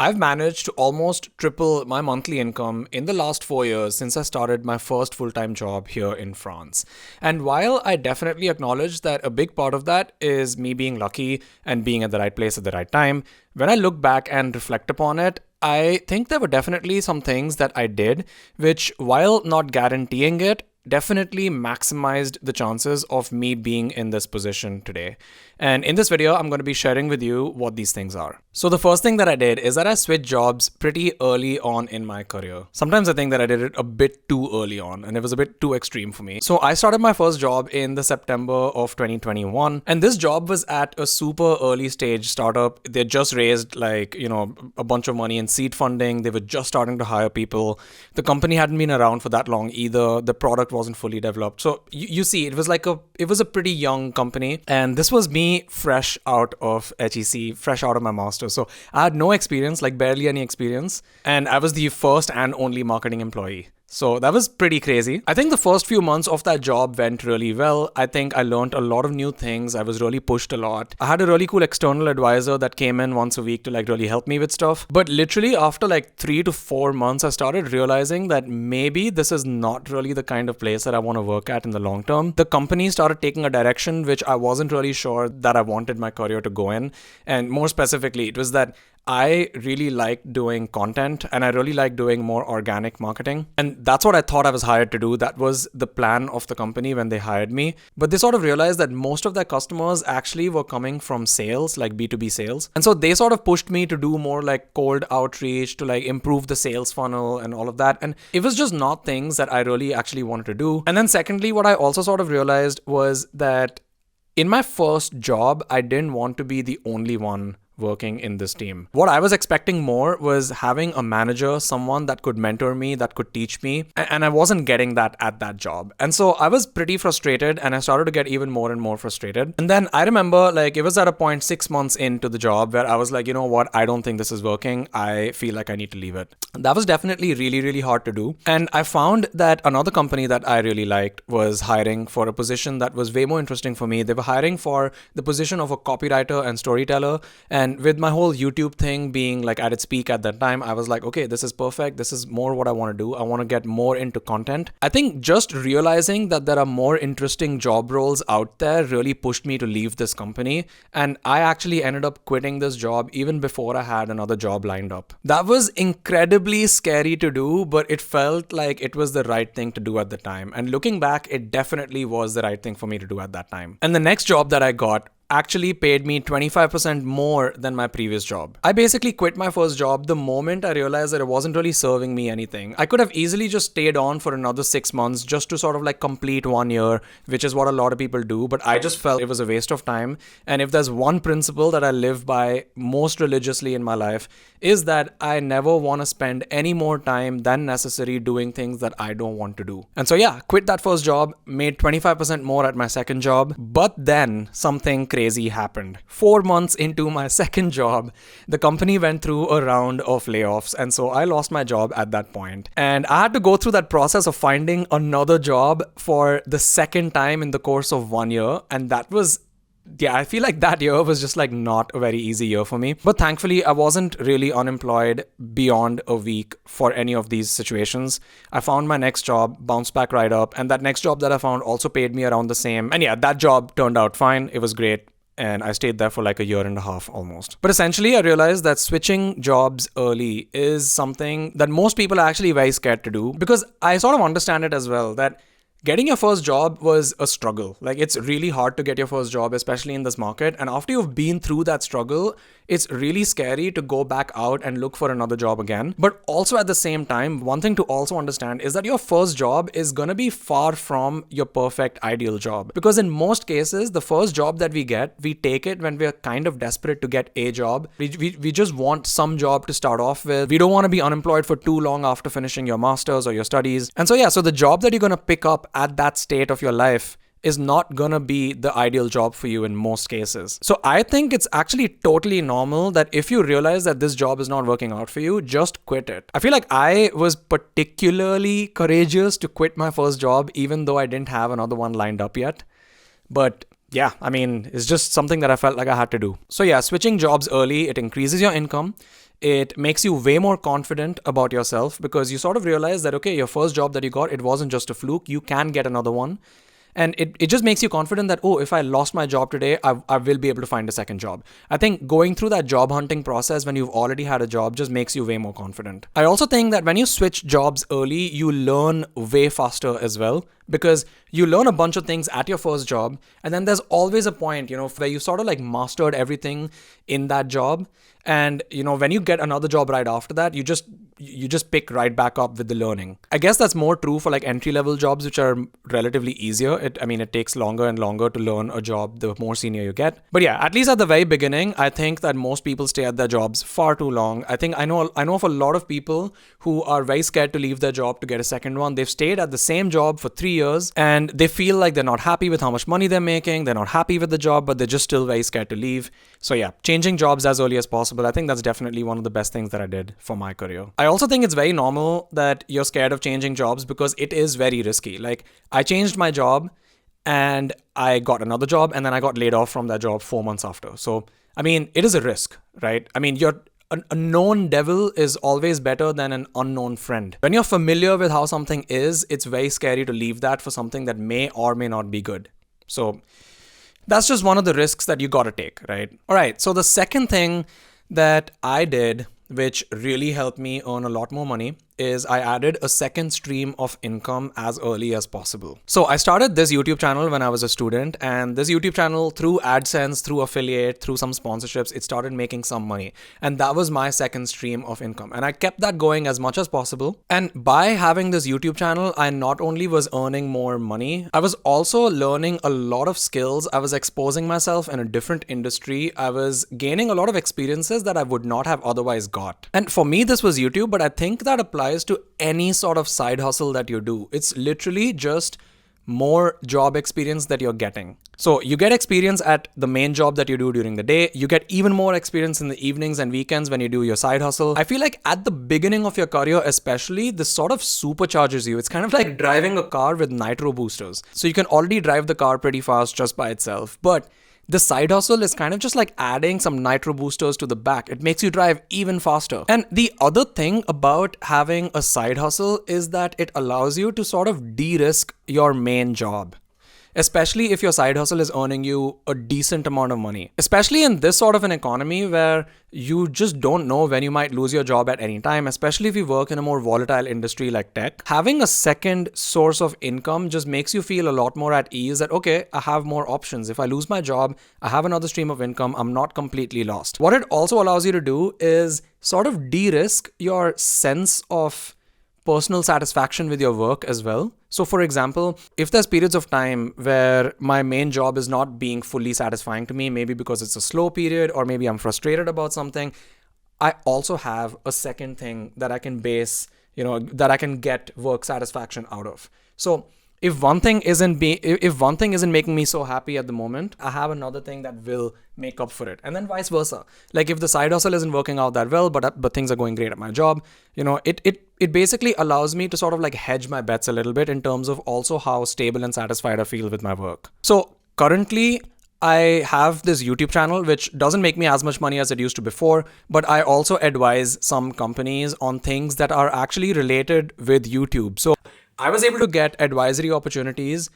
I've managed to almost triple my monthly income in the last 4 years since I started my first full time job here in France. And while I definitely acknowledge that a big part of that is me being lucky and being at the right place at the right time, when I look back and reflect upon it, I think there were definitely some things that I did which, while not guaranteeing it, definitely maximized the chances of me being in this position today. And in this video, I'm going to be sharing with you what these things are. So the first thing that I did is that I switched jobs pretty early on in my career. Sometimes I think that I did it a bit too early on and it was a bit too extreme for me. So I started my first job in the September of 2021, and this job was at a super early stage startup. They just raised a bunch of money in seed funding. They were just starting to hire people. The company hadn't been around for that long either. The product wasn't fully developed. So you see, it was a pretty young company, and this was me fresh out of HEC, fresh out of my master's. So I had no experience, like barely any experience, and I was the first and only marketing employee. So that was pretty crazy. I think the first few months of that job went really well. I think I learned a lot of new things. I was really pushed a lot. I had a really cool external advisor that came in once a week to really help me with stuff. But literally after 3 to 4 months, I started realizing that maybe this is not really the kind of place that I want to work at in the long term. The company started taking a direction which I wasn't really sure that I wanted my career to go in. And more specifically, it was that I really liked doing content and I really liked doing more organic marketing. And that's what I thought I was hired to do. That was the plan of the company when they hired me. But they sort of realized that most of their customers actually were coming from sales, like B2B sales. And so they sort of pushed me to do more cold outreach, to improve the sales funnel and all of that. And it was just not things that I really actually wanted to do. And then secondly, what I also sort of realized was that in my first job, I didn't want to be the only one working in this team. What I was expecting more was having a manager, someone that could mentor me, that could teach me, and I wasn't getting that at that job. And so I was pretty frustrated, and I started to get even more and more frustrated. And then I remember it was at a point 6 months into the job where I was like, you know what, I don't think this is working. I feel like I need to leave it. That was definitely really, really hard to do. And I found that another company that I really liked was hiring for a position that was way more interesting for me. They were hiring for the position of a copywriter and storyteller. And with my whole YouTube thing being at its peak at that time, I was like, okay, this is perfect. This is more what I want to do. I want to get more into content. I think just realizing that there are more interesting job roles out there really pushed me to leave this company. And I actually ended up quitting this job even before I had another job lined up. That was incredibly scary to do, but it felt like it was the right thing to do at the time. And looking back, it definitely was the right thing for me to do at that time. And the next job that I got actually paid me 25% more than my previous job. I basically quit my first job the moment I realized that it wasn't really serving me anything. I could have easily just stayed on for another 6 months just to sort of complete 1 year, which is what a lot of people do, but I just felt it was a waste of time. And if there's one principle that I live by most religiously in my life, is that I never want to spend any more time than necessary doing things that I don't want to do. And so yeah, quit that first job, made 25% more at my second job, but then something crazy happened. 4 months into my second job, the company went through a round of layoffs, and so I lost my job at that point. And I had to go through that process of finding another job for the second time in the course of 1 year, and that was I feel like that year was just not a very easy year for me. But thankfully, I wasn't really unemployed beyond a week for any of these situations. I found my next job, bounced back right up, and that next job that I found also paid me around the same. And yeah, that job turned out fine. It was great. And I stayed there for a year and a half almost. But essentially, I realized that switching jobs early is something that most people are actually very scared to do, because I sort of understand it as well, that getting your first job was a struggle. It's really hard to get your first job, especially in this market. And after you've been through that struggle, it's really scary to go back out and look for another job again. But also at the same time, one thing to also understand is that your first job is going to be far from your perfect ideal job. Because in most cases, the first job that we get, we take it when we're kind of desperate to get a job. We just want some job to start off with. We don't want to be unemployed for too long after finishing your master's or your studies. And so yeah, so the job that you're going to pick up at that state of your life is not gonna be the ideal job for you in most cases. So I think it's actually totally normal that if you realize that this job is not working out for you, just quit it. I feel like I was particularly courageous to quit my first job, even though I didn't have another one lined up yet. But yeah, I mean, it's just something that I felt like I had to do. So yeah, switching jobs early, it increases your income. It makes you way more confident about yourself because you sort of realize that, okay, your first job that you got, it wasn't just a fluke. You can get another one. And it just makes you confident that, oh, if I lost my job today, I will be able to find a second job. I think going through that job hunting process when you've already had a job just makes you way more confident. I also think that when you switch jobs early, you learn way faster as well because you learn a bunch of things at your first job. And then there's always a point, where you sort of like mastered everything in that job. And, when you get another job right after that, you just pick right back up with the learning. I guess that's more true for like entry level jobs, which are relatively easier. It takes longer and longer to learn a job the more senior you get. But yeah, at least at the very beginning, I think that most people stay at their jobs far too long. I think I know of a lot of people who are very scared to leave their job to get a second one. They've stayed at the same job for 3 years and they feel like they're not happy with how much money they're making. They're not happy with the job, but they're just still very scared to leave. So yeah, changing jobs as early as possible. I think that's definitely one of the best things that I did for my career. I also think it's very normal that you're scared of changing jobs because it is very risky. Like, I changed my job and I got another job and then I got laid off from that job 4 months after. So, it is a risk, right? A known devil is always better than an unknown friend. When you're familiar with how something is, it's very scary to leave that for something that may or may not be good. So that's just one of the risks that you gotta take, right? All right, so the second thing that I did, which really helped me earn a lot more money, is I added a second stream of income as early as possible. So I started this YouTube channel when I was a student, and this YouTube channel, through AdSense, through affiliate, through some sponsorships, it started making some money. And that was my second stream of income. And I kept that going as much as possible. And by having this YouTube channel, I not only was earning more money, I was also learning a lot of skills. I was exposing myself in a different industry. I was gaining a lot of experiences that I would not have otherwise got. And for me, this was YouTube, but I think that applies to any sort of side hustle that you do. It's literally just more job experience that you're getting. So you get experience at the main job that you do during the day. You get even more experience in the evenings and weekends when you do your side hustle. I feel like at the beginning of your career especially, this sort of supercharges you. It's kind of like driving a car with nitro boosters. So you can already drive the car pretty fast just by itself. But the side hustle is kind of just like adding some nitro boosters to the back. It makes you drive even faster. And the other thing about having a side hustle is that it allows you to sort of de-risk your main job. Especially if your side hustle is earning you a decent amount of money. Especially in this sort of an economy where you just don't know when you might lose your job at any time, especially if you work in a more volatile industry like tech. Having a second source of income just makes you feel a lot more at ease that, okay, I have more options. If I lose my job, I have another stream of income. I'm not completely lost. What it also allows you to do is sort of de-risk your sense of personal satisfaction with your work as well. So for example, if there's periods of time where my main job is not being fully satisfying to me, maybe because it's a slow period or maybe I'm frustrated about something, I also have a second thing that I can base, that I can get work satisfaction out of. So if one thing isn't making me so happy at the moment, I have another thing that will make up for it. And then vice versa. Like if the side hustle isn't working out that well, but things are going great at my job, it basically allows me to sort of like hedge my bets a little bit in terms of also how stable and satisfied I feel with my work. So currently, I have this YouTube channel, which doesn't make me as much money as it used to before, but I also advise some companies on things that are actually related with YouTube. So I was able to get advisory opportunities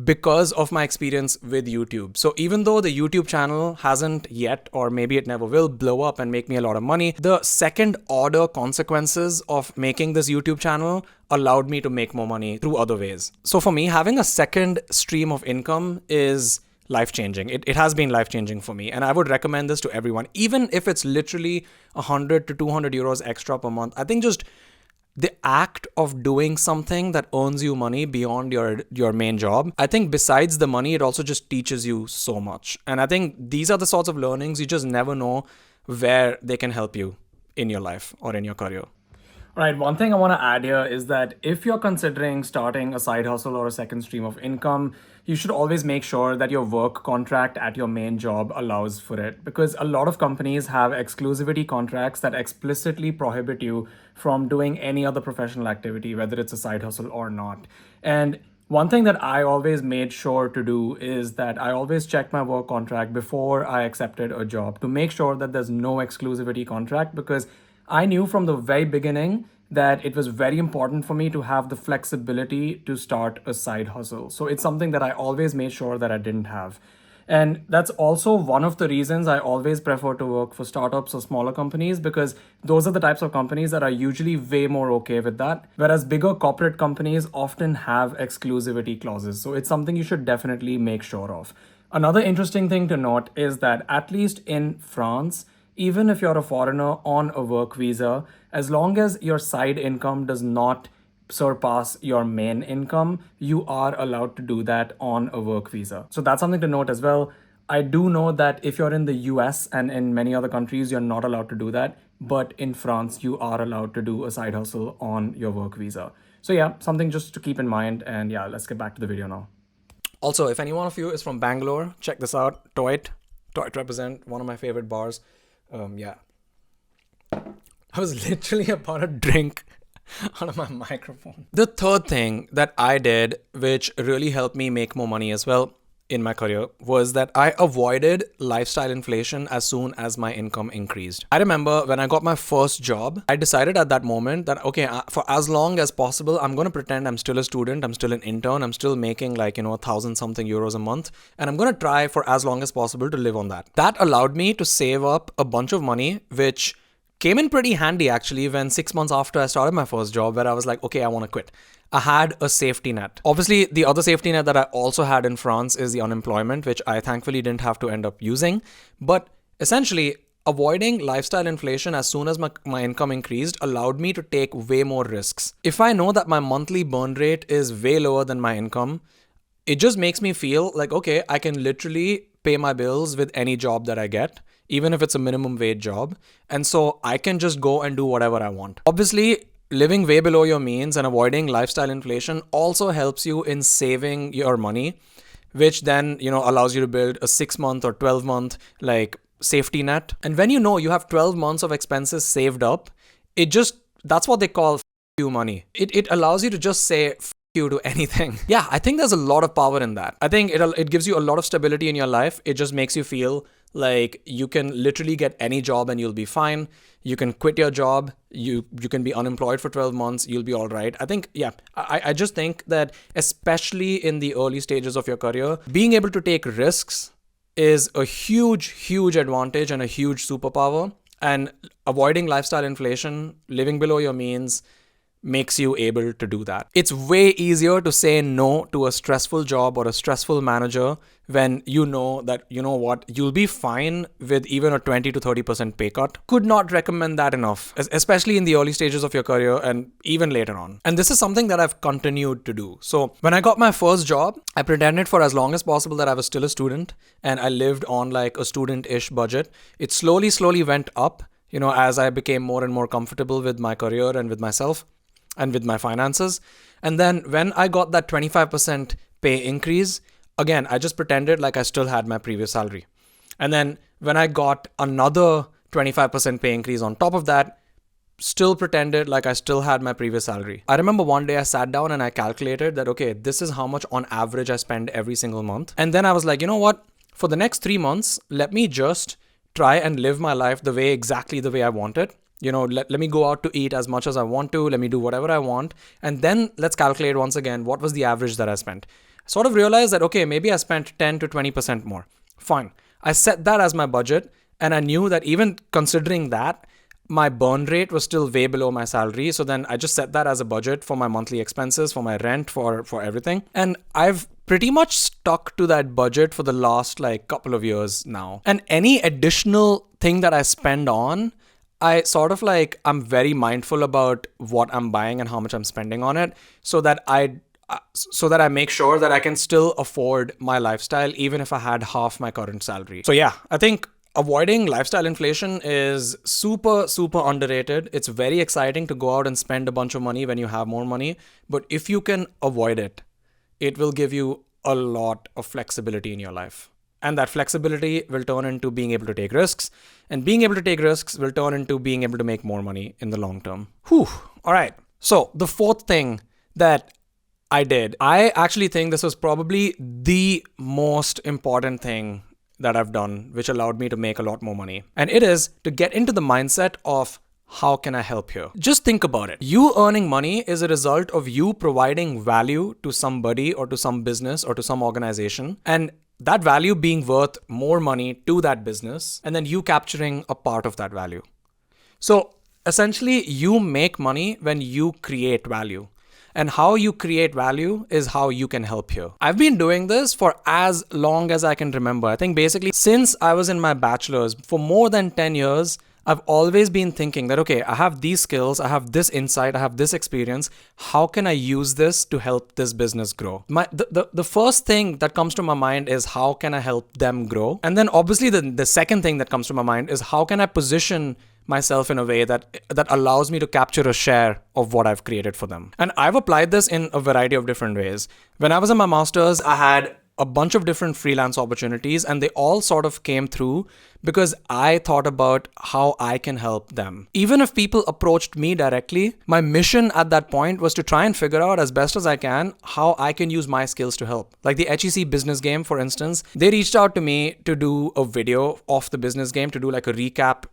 because of my experience with YouTube. So even though the YouTube channel hasn't yet, or maybe it never will, blow up and make me a lot of money, the second order consequences of making this YouTube channel allowed me to make more money through other ways. So for me, having a second stream of income is life-changing. It has been life-changing for me. And I would recommend this to everyone, even if it's literally 100 to 200 euros extra per month. I think just the act of doing something that earns you money beyond your main job, I think besides the money, it also just teaches you so much. And I think these are the sorts of learnings you just never know where they can help you in your life or in your career. All right, one thing I want to add here is that if you're considering starting a side hustle or a second stream of income, you should always make sure that your work contract at your main job allows for it, because a lot of companies have exclusivity contracts that explicitly prohibit you from doing any other professional activity, whether it's a side hustle or not. And One thing that I always made sure to do is that I always checked my work contract before I accepted a job to make sure that there's no exclusivity contract, because I knew from the very beginning that it was very important for me to have the flexibility to start a side hustle. So it's something that I always made sure that I didn't have. And that's also one of the reasons I always prefer to work for startups or smaller companies, because those are the types of companies that are usually way more okay with that. Whereas bigger corporate companies often have exclusivity clauses. So it's something you should definitely make sure of. Another interesting thing to note is that, at least in France, even if you're a foreigner on a work visa, as long as your side income does not surpass your main income, you are allowed to do that on a work visa. So that's something to note as well. I do know that if you're in the US and in many other countries, you're not allowed to do that. But in France, you are allowed to do a side hustle on your work visa. So yeah, something just to keep in mind. And yeah, let's get back to the video now. Also, if any one of you is from Bangalore, check this out. Toit represent, one of my favorite bars. Yeah. I was literally about to drink out of my microphone. The third thing that I did, which really helped me make more money as well in my career, was that I avoided lifestyle inflation as soon as my income increased. I remember when I got my first job, I decided at that moment that, okay, for as long as possible, I'm going to pretend I'm still a student, I'm still an intern, I'm still making like, 1,000 something euros a month, and I'm going to try for as long as possible to live on that. That allowed me to save up a bunch of money, which came in pretty handy actually when 6 months after I started my first job, where I was like, okay, I want to quit. I had a safety net. Obviously, the other safety net that I also had in France is the unemployment, which I thankfully didn't have to end up using. But essentially, avoiding lifestyle inflation as soon as my income increased allowed me to take way more risks. If I know that my monthly burn rate is way lower than my income, it just makes me feel like, okay, I can literally pay my bills with any job that I get, even if it's a minimum wage job. And so I can just go and do whatever I want. Obviously, living way below your means and avoiding lifestyle inflation also helps you in saving your money, which then, allows you to build a 6-month or 12-month like safety net. And when you have 12 months of expenses saved up, that's what they call you money. It allows you to just say you to anything. Yeah, I think there's a lot of power in that. I think it gives you a lot of stability in your life. It just makes you feel like you can literally get any job and you'll be fine. You can quit your job. You can be unemployed for 12 months. You'll be all right. I think, yeah, I just think that especially in the early stages of your career, being able to take risks is a huge, huge advantage and a huge superpower. And avoiding lifestyle inflation, living below your means, makes you able to do that. It's way easier to say no to a stressful job or a stressful manager when you know that, you'll be fine with even a 20 to 30% pay cut. Could not recommend that enough, especially in the early stages of your career and even later on. And this is something that I've continued to do. So when I got my first job, I pretended for as long as possible that I was still a student and I lived on like a student-ish budget. It slowly went up, as I became more and more comfortable with my career and with myself and with my finances. And then when I got that 25% pay increase, again, I just pretended like I still had my previous salary. And then when I got another 25% pay increase on top of that, still pretended like I still had my previous salary. I remember one day I sat down and I calculated that, okay, this is how much on average I spend every single month. And then I was like, you know what? For the next 3 months, let me just try and live my life exactly the way I want it. Let me go out to eat as much as I want to. Let me do whatever I want. And then let's calculate once again, what was the average that I spent? Sort of realized that, okay, maybe I spent 10 to 20% more. Fine. I set that as my budget. And I knew that even considering that, my burn rate was still way below my salary. So then I just set that as a budget for my monthly expenses, for my rent, for everything. And I've pretty much stuck to that budget for the last couple of years now. And any additional thing that I spend on, I sort of I'm very mindful about what I'm buying and how much I'm spending on it, so that I make sure that I can still afford my lifestyle even if I had half my current salary. So yeah, I think avoiding lifestyle inflation is super, super underrated. It's very exciting to go out and spend a bunch of money when you have more money, but if you can avoid it, it will give you a lot of flexibility in your life. And that flexibility will turn into being able to take risks. And being able to take risks will turn into being able to make more money in the long term. Whew. All right. So the fourth thing that I did. I actually think this was probably the most important thing that I've done, which allowed me to make a lot more money. And it is to get into the mindset of how can I help here? Just think about it. You earning money is a result of you providing value to somebody or to some business or to some organization. And that value being worth more money to that business, and then you capturing a part of that value. So essentially, you make money when you create value. And how you create value is how you can help here. I've been doing this for as long as I can remember. I think basically since I was in my bachelor's, for more than 10 years, I've always been thinking that, okay, I have these skills, I have this insight, I have this experience. How can I use this to help this business grow? The first thing that comes to my mind is how can I help them grow? And then obviously the second thing that comes to my mind is how can I position myself in a way that allows me to capture a share of what I've created for them. And I've applied this in a variety of different ways. When I was in my master's, I had a bunch of different freelance opportunities, and they all sort of came through because I thought about how I can help them. Even if people approached me directly, my mission at that point was to try and figure out as best as I can how I can use my skills to help. Like the HEC business game, for instance, they reached out to me to do a video of the business game, to do like a recap,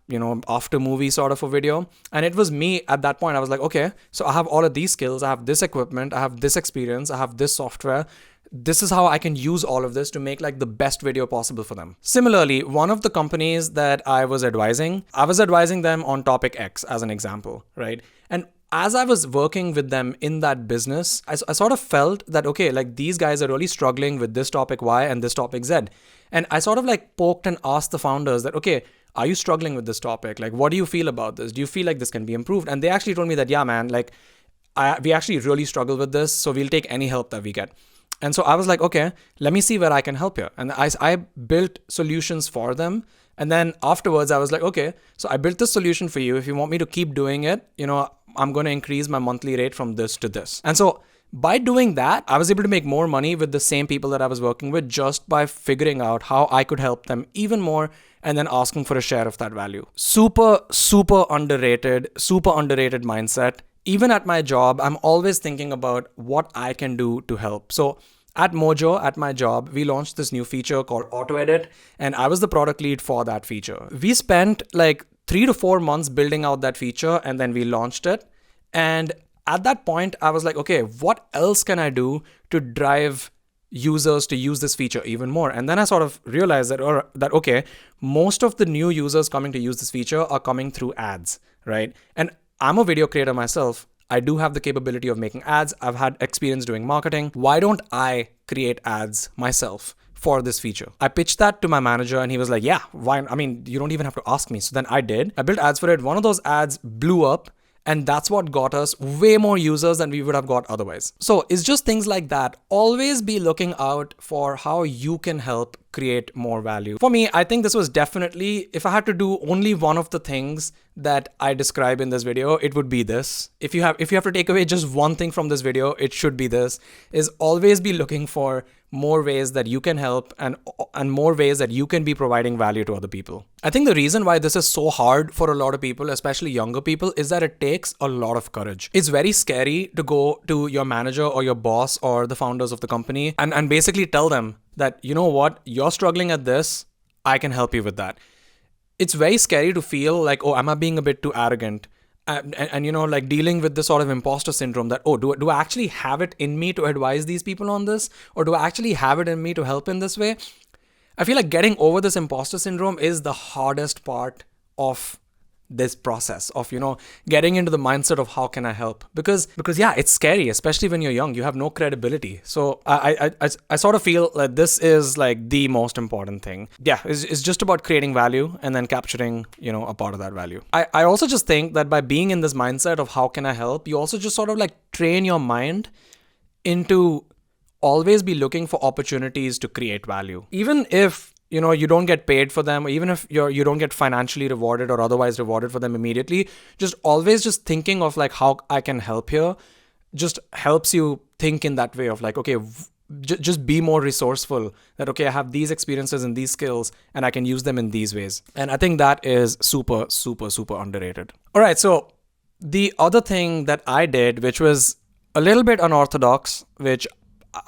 after movie sort of a video. And it was me at that point. I was like, okay, so I have all of these skills, I have this equipment, I have this experience, I have this software. This is how I can use all of this to make like the best video possible for them. Similarly, one of the companies that I was advising them on topic X as an example, right? And as I was working with them in that business, I sort of felt that, okay, like these guys are really struggling with this topic Y and this topic Z. And I sort of like poked and asked the founders that, okay, are you struggling with this topic? Like, what do you feel about this? Do you feel like this can be improved? And they actually told me that, yeah, man, like we actually really struggle with this. So we'll take any help that we get. And so I was like, okay, let me see where I can help here. And I built solutions for them. And then afterwards, I was like, okay, so I built this solution for you. If you want me to keep doing it, I'm going to increase my monthly rate from this to this. And so by doing that, I was able to make more money with the same people that I was working with just by figuring out how I could help them even more and then asking for a share of that value. Super, super underrated mindset. Even at my job, I'm always thinking about what I can do to help. So at Mojo, at my job, we launched this new feature called Auto Edit, and I was the product lead for that feature. We spent like 3 to 4 months building out that feature, and then we launched it. And at that point, I was like, okay, what else can I do to drive users to use this feature even more? And then I sort of realized that okay, most of the new users coming to use this feature are coming through ads, right? And I'm a video creator myself. I do have the capability of making ads. I've had experience doing marketing. Why don't I create ads myself for this feature? I pitched that to my manager and he was like, yeah, why? I mean, you don't even have to ask me. So then I did. I built ads for it. One of those ads blew up. And that's what got us way more users than we would have got otherwise. So it's just things like that. Always be looking out for how you can help create more value. For me, I think this was definitely, if I had to do only one of the things that I describe in this video, it would be this. If you have to take away just one thing from this video, it should be this, is always be looking for more ways that you can help and more ways that you can be providing value to other people. I think the reason why this is so hard for a lot of people, especially younger people, is that it takes a lot of courage. It's very scary to go to your manager or your boss or the founders of the company and basically tell them that, you know what, you're struggling at this, I can help you with that. It's very scary to feel like, oh, am I being a bit too arrogant? And like dealing with this sort of imposter syndrome that, oh, do I actually have it in me to advise these people on this? Or do I actually have it in me to help in this way? I feel like getting over this imposter syndrome is the hardest part of this process of, getting into the mindset of how can I help? Because yeah, it's scary, especially when you're young, you have no credibility. So I sort of feel that this is like the most important thing. Yeah, it's just about creating value and then capturing, a part of that value. I also just think that by being in this mindset of how can I help, you also just sort of like train your mind into always be looking for opportunities to create value. Even if you don't get paid for them, or even if you don't get financially rewarded or otherwise rewarded for them immediately, just always just thinking of like how I can help here just helps you think in that way of like, okay, just be more resourceful, that, okay, I have these experiences and these skills and I can use them in these ways. And I think that is super, super, super underrated. All right. So the other thing that I did, which was a little bit unorthodox, which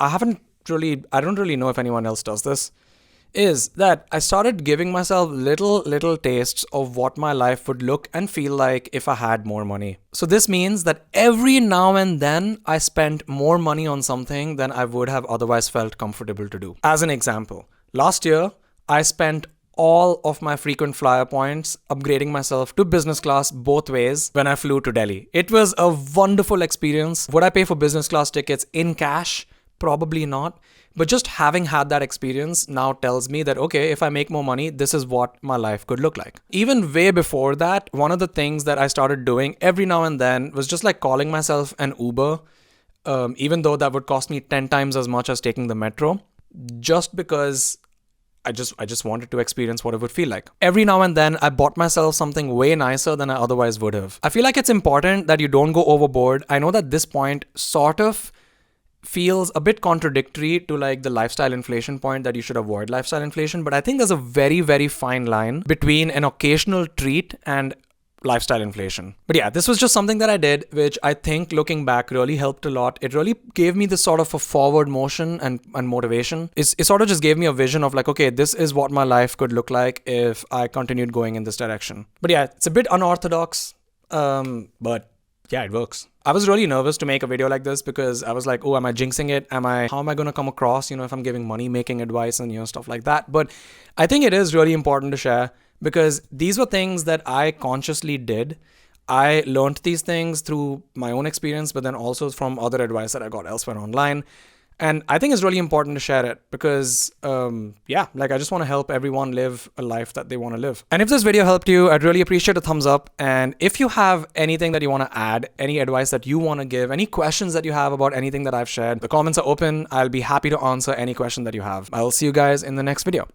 I don't really know if anyone else does this, is that I started giving myself little tastes of what my life would look and feel like if I had more money. So this means that every now and then I spent more money on something than I would have otherwise felt comfortable to do. As an example, last year I spent all of my frequent flyer points upgrading myself to business class both ways when I flew to Delhi. It was a wonderful experience. Would I pay for business class tickets in cash? Probably not. But just having had that experience now tells me that, okay, if I make more money, this is what my life could look like. Even way before that, one of the things that I started doing every now and then was just like calling myself an Uber, even though that would cost me 10 times as much as taking the metro, just because I just wanted to experience what it would feel like. Every now and then, I bought myself something way nicer than I otherwise would have. I feel like it's important that you don't go overboard. I know that this point sort of feels a bit contradictory to like the lifestyle inflation point that you should avoid lifestyle inflation, but I think there's a very, very fine line between an occasional treat and lifestyle inflation. But yeah, this was just something that I did, which I think looking back really helped a lot. It really gave me this sort of a forward motion and motivation. It sort of just gave me a vision of like, okay, this is what my life could look like if I continued going in this direction. But yeah, it's a bit unorthodox, but yeah, it works. I was really nervous to make a video like this because I was like, oh, am I jinxing it? How am I going to come across, if I'm giving money making advice and, stuff like that. But I think it is really important to share because these were things that I consciously did. I learned these things through my own experience, but then also from other advice that I got elsewhere online. And I think it's really important to share it because, I just want to help everyone live a life that they want to live. And if this video helped you, I'd really appreciate a thumbs up. And if you have anything that you want to add, any advice that you want to give, any questions that you have about anything that I've shared, the comments are open. I'll be happy to answer any question that you have. I'll see you guys in the next video.